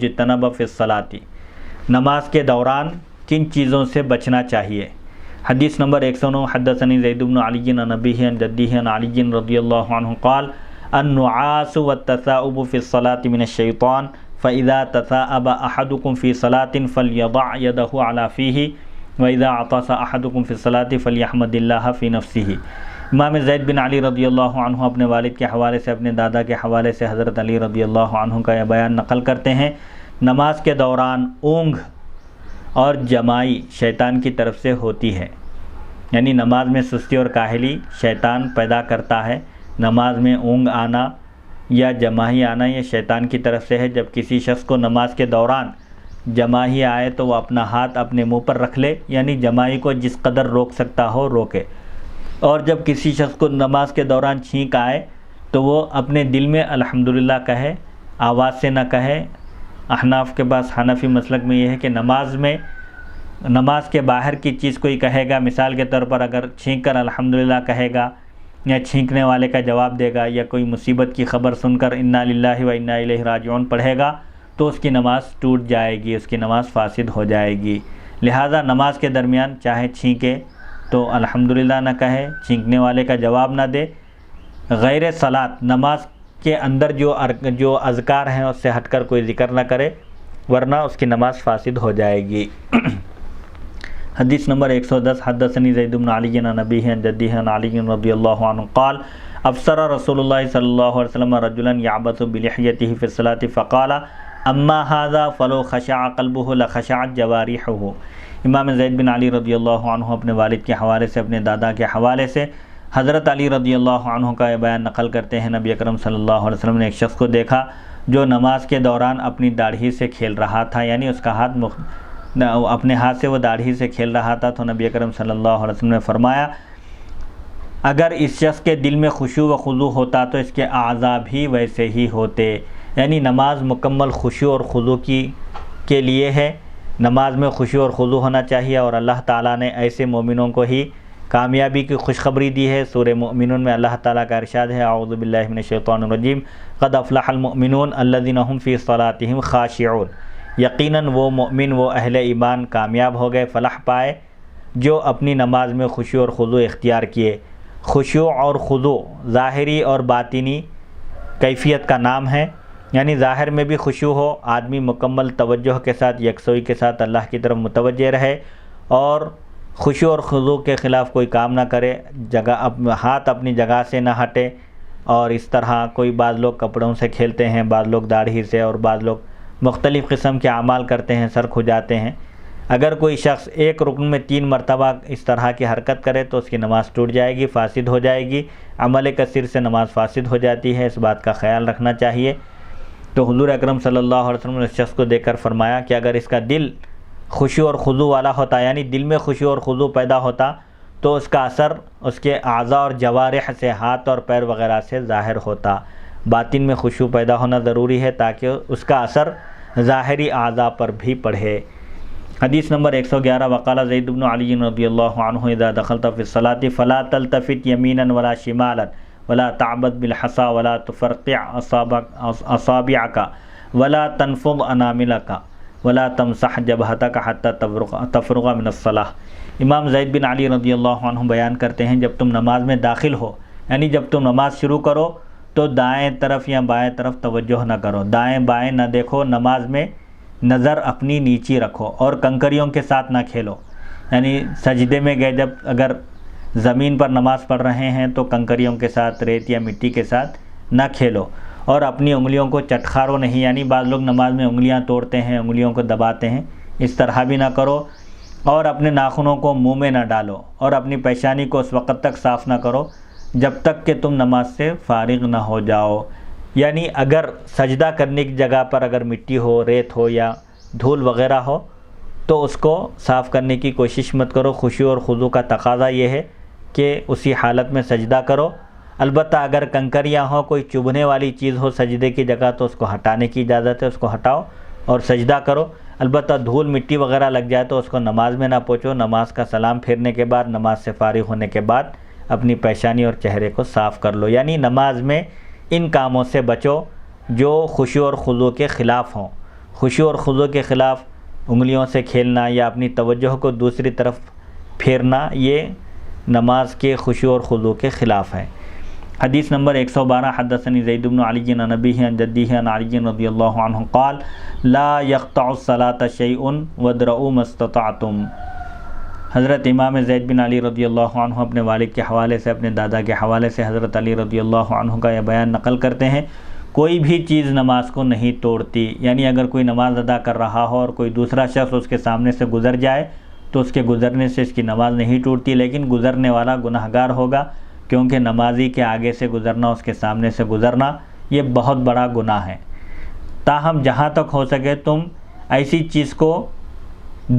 جتنب فی الصلاۃ، نماز کے دوران کن چیزوں سے بچنا چاہیے؟ حدیث نمبر 109 حدثنی زید بن علی عن ابیہ عن جدہ عن علی رضی اللہ عنہ قال النعاس والتثاؤب فی الصلاۃ من الشیطان فاذا تثاءب احدکم فی صلاۃ فلیضع یدہ علی فیہ واذا عطس احدکم فی الصلاۃ فلیحمد اللہ فی نفسہ۔ امام زید بن علی رضی اللہ عنہ اپنے والد کے حوالے سے، اپنے دادا کے حوالے سے حضرت علی رضی اللہ عنہ کا یہ بیان نقل کرتے ہیں، نماز کے دوران اونگھ اور جمائی شیطان کی طرف سے ہوتی ہے، یعنی نماز میں سستی اور کاہلی شیطان پیدا کرتا ہے۔ نماز میں اونگھ آنا یا جمائی آنا یہ شیطان کی طرف سے ہے۔ جب کسی شخص کو نماز کے دوران جمائی آئے تو وہ اپنا ہاتھ اپنے منہ پر رکھ لے، یعنی جمائی کو جس قدر روک سکتا ہو روکے۔ اور جب کسی شخص کو نماز کے دوران چھینک آئے تو وہ اپنے دل میں الحمدللہ کہے، آواز سے نہ کہے۔ احناف کے پاس، حنفی مسلک میں یہ ہے کہ نماز کے باہر کی چیز کوئی کہے گا، مثال کے طور پر اگر چھینک کر الحمدللہ کہے گا یا چھینکنے والے کا جواب دے گا یا کوئی مصیبت کی خبر سن کر انا للہ و انا الیہ راجعون پڑھے گا تو اس کی نماز ٹوٹ جائے گی، اس کی نماز فاسد ہو جائے گی۔ لہٰذا نماز کے درمیان چاہے چھینکے تو الحمدللہ نہ کہے، چھینکنے والے کا جواب نہ دے۔ غیر صلاۃ نماز کے اندر جو اذکار ہیں اس سے ہٹ کر کوئی ذکر نہ کرے ورنہ اس کی نماز فاسد ہو جائے گی۔ حدیث نمبر 110 حدثنی زید بن علی عن ابیہ عن جدہ عن علی رضی اللہ عنہ قال ابصر رسول اللہ صلی اللہ علیہ وسلم رجلا یعبث بلحیتہ فی الصلاۃ فقال اما ھذا فلو خشع قلبہ لخشعت جوارحہ۔ امام زید بن علی رضی اللہ عنہ اپنے والد کے حوالے سے، اپنے دادا کے حوالے سے حضرت علی رضی اللہ عنہ کا یہ بیان نقل کرتے ہیں، نبی اکرم صلی اللہ علیہ وسلم نے ایک شخص کو دیکھا جو نماز کے دوران اپنی داڑھی سے کھیل رہا تھا، یعنی اس کا ہاتھ اپنے ہاتھ سے وہ داڑھی سے کھیل رہا تھا، تو نبی اکرم صلی اللہ علیہ وسلم نے فرمایا اگر اس شخص کے دل میں خشوع و خضوع ہوتا تو اس کے اعضاء بھی ویسے ہی ہوتے، یعنی نماز مکمل خشوع اور خضوع کے لیے ہے۔ نماز میں خشوع اور خضوع ہونا چاہیے، اور اللہ تعالیٰ نے ایسے مومنوں کو ہی کامیابی کی خوشخبری دی ہے۔ سورہ مومنون میں اللہ تعالیٰ کا ارشاد ہے اعوذ باللہ من الشیطان الرجیم قد افلح المؤمنون الذین هم فی صلاتهم خاشعون، یقیناً وہ مومن، وہ اہل ایمان کامیاب ہو گئے، فلاح پائے جو اپنی نماز میں خشوع اور خضوع اختیار کیے۔ خشوع اور خضوع ظاہری اور باطنی کیفیت کا نام ہے، یعنی ظاہر میں بھی خشوع ہو، آدمی مکمل توجہ کے ساتھ، یکسوئی کے ساتھ اللہ کی طرف متوجہ رہے اور خشوع اور خضوع کے خلاف کوئی کام نہ کرے، ہاتھ اپنی جگہ سے نہ ہٹے، اور اس طرح کوئی بعض لوگ کپڑوں سے کھیلتے ہیں، بعض لوگ داڑھی سے، اور بعض لوگ مختلف قسم کے اعمال کرتے ہیں، سر کھجاتے ہیں۔ اگر کوئی شخص ایک رکن میں 3 مرتبہ اس طرح کی حرکت کرے تو اس کی نماز ٹوٹ جائے گی، فاسد ہو جائے گی۔ عمل کثیر سے نماز فاسد ہو جاتی ہے، اس بات کا خیال رکھنا چاہیے۔ تو حضور اکرم صلی اللہ علیہ وسلم نے اس شخص کو دیکھ کر فرمایا کہ اگر اس کا دل خشوع اور خضوع والا ہوتا، یعنی دل میں خشوع اور خضوع پیدا ہوتا، تو اس کا اثر اس کے اعضاء اور جوارح سے، ہاتھ اور پیر وغیرہ سے ظاہر ہوتا۔ باطن میں خشوع پیدا ہونا ضروری ہے تاکہ اس کا اثر ظاہری اعضاء پر بھی پڑے۔ حدیث نمبر 111 وقال زید بن علی رضی اللہ عنہ اذا دخلت فی الصلاۃ فلا تلتفت یمینا ولا شمالا ولا تعبد بالحصى ولا تفرقع اصابعك ولا تنفض اناملك ولا تمسح جبهتك حتى تفرغ من الصلاة۔ امام زید بن علی رضی اللہ عنہ بیان کرتے ہیں جب تم نماز میں داخل ہو، یعنی جب تم نماز شروع کرو تو دائیں طرف یا بائیں طرف توجہ نہ کرو، دائیں بائیں نہ دیکھو، نماز میں نظر اپنی نیچی رکھو، اور کنکریوں کے ساتھ نہ کھیلو، یعنی سجدے میں گئے جب اگر زمین پر نماز پڑھ رہے ہیں تو کنکریوں کے ساتھ، ریت یا مٹی کے ساتھ نہ کھیلو، اور اپنی انگلیوں کو چٹخارو نہیں، یعنی بعض لوگ نماز میں انگلیاں توڑتے ہیں، انگلیوں کو دباتے ہیں، اس طرح بھی نہ کرو، اور اپنے ناخنوں کو منہ میں نہ ڈالو، اور اپنی پیشانی کو اس وقت تک صاف نہ کرو جب تک کہ تم نماز سے فارغ نہ ہو جاؤ۔ یعنی اگر سجدہ کرنے کی جگہ پر اگر مٹی ہو، ریت ہو یا دھول وغیرہ ہو تو اس کو صاف کرنے کی کوشش مت کرو۔ خشوع اور خضوع کا تقاضا یہ ہے کہ اسی حالت میں سجدہ کرو۔ البتہ اگر کنکریاں ہوں، کوئی چبھنے والی چیز ہو سجدے کی جگہ تو اس کو ہٹانے کی اجازت ہے، اس کو ہٹاؤ اور سجدہ کرو۔ البتہ دھول مٹی وغیرہ لگ جائے تو اس کو نماز میں نہ پہنچو۔ نماز کا سلام پھیرنے کے بعد، نماز سے فارغ ہونے کے بعد اپنی پیشانی اور چہرے کو صاف کر لو، یعنی نماز میں ان کاموں سے بچو جو خشوع اور خضوع کے خلاف ہوں۔ خشوع اور خضوع کے خلاف انگلیوں سے کھیلنا یا اپنی توجہ کو دوسری طرف پھیرنا یہ نماز کے خشوع اور خضوع کے خلاف ہے۔ حدیث نمبر 112 حدثنی زید بن علی عن ابیہ عن جدیہ عن علی رضی اللہ عنہ قال لا يقطع الصلاة شیء وادرؤوا ما استطعتم۔ حضرت امام زید بن علی رضی اللہ عنہ اپنے والد کے حوالے سے، اپنے دادا کے حوالے سے حضرت علی رضی اللہ عنہ کا یہ بیان نقل کرتے ہیں، کوئی بھی چیز نماز کو نہیں توڑتی، یعنی اگر کوئی نماز ادا کر رہا ہو اور کوئی دوسرا شخص اس کے سامنے سے گزر جائے تو اس کے گزرنے سے اس کی نماز نہیں ٹوٹتی، لیکن گزرنے والا گناہگار ہوگا، کیونکہ نمازی کے آگے سے گزرنا، اس کے سامنے سے گزرنا یہ بہت بڑا گناہ ہے۔ تاہم جہاں تک ہو سکے تم ایسی چیز کو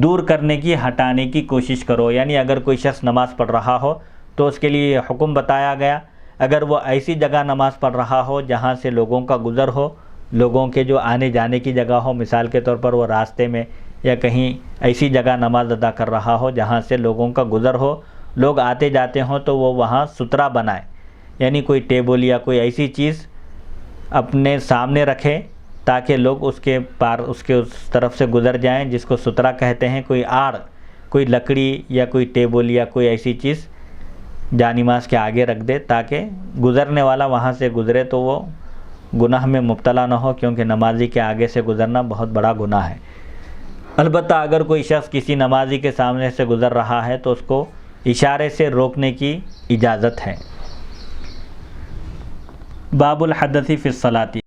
دور کرنے کی، ہٹانے کی کوشش کرو، یعنی اگر کوئی شخص نماز پڑھ رہا ہو تو اس کے لیے یہ حکم بتایا گیا، اگر وہ ایسی جگہ نماز پڑھ رہا ہو جہاں سے لوگوں کا گزر ہو، لوگوں کے جو آنے جانے کی جگہ ہو، مثال کے طور پر وہ راستے میں یا کہیں ایسی جگہ نماز ادا کر رہا ہو جہاں سے لوگوں کا گزر ہو، لوگ آتے جاتے ہوں، تو وہ وہاں سترا بنائے، یعنی کوئی ٹیبل یا کوئی ایسی چیز اپنے سامنے رکھے تاکہ لوگ اس کے اس طرف سے گزر جائیں، جس کو سترا کہتے ہیں۔ کوئی آڑ، کوئی لکڑی یا کوئی ٹیبل یا کوئی ایسی چیز جانماز کے آگے رکھ دے تاکہ گزرنے والا وہاں سے گزرے تو وہ گناہ میں مبتلا نہ ہو، کیونکہ نمازی کے آگے سے گزرنا بہت بڑا گناہ ہے۔ البتہ اگر کوئی شخص کسی نمازی کے سامنے سے گزر رہا ہے تو اس کو اشارے سے روکنے کی اجازت ہے۔ باب الحدث فی الصلاۃ۔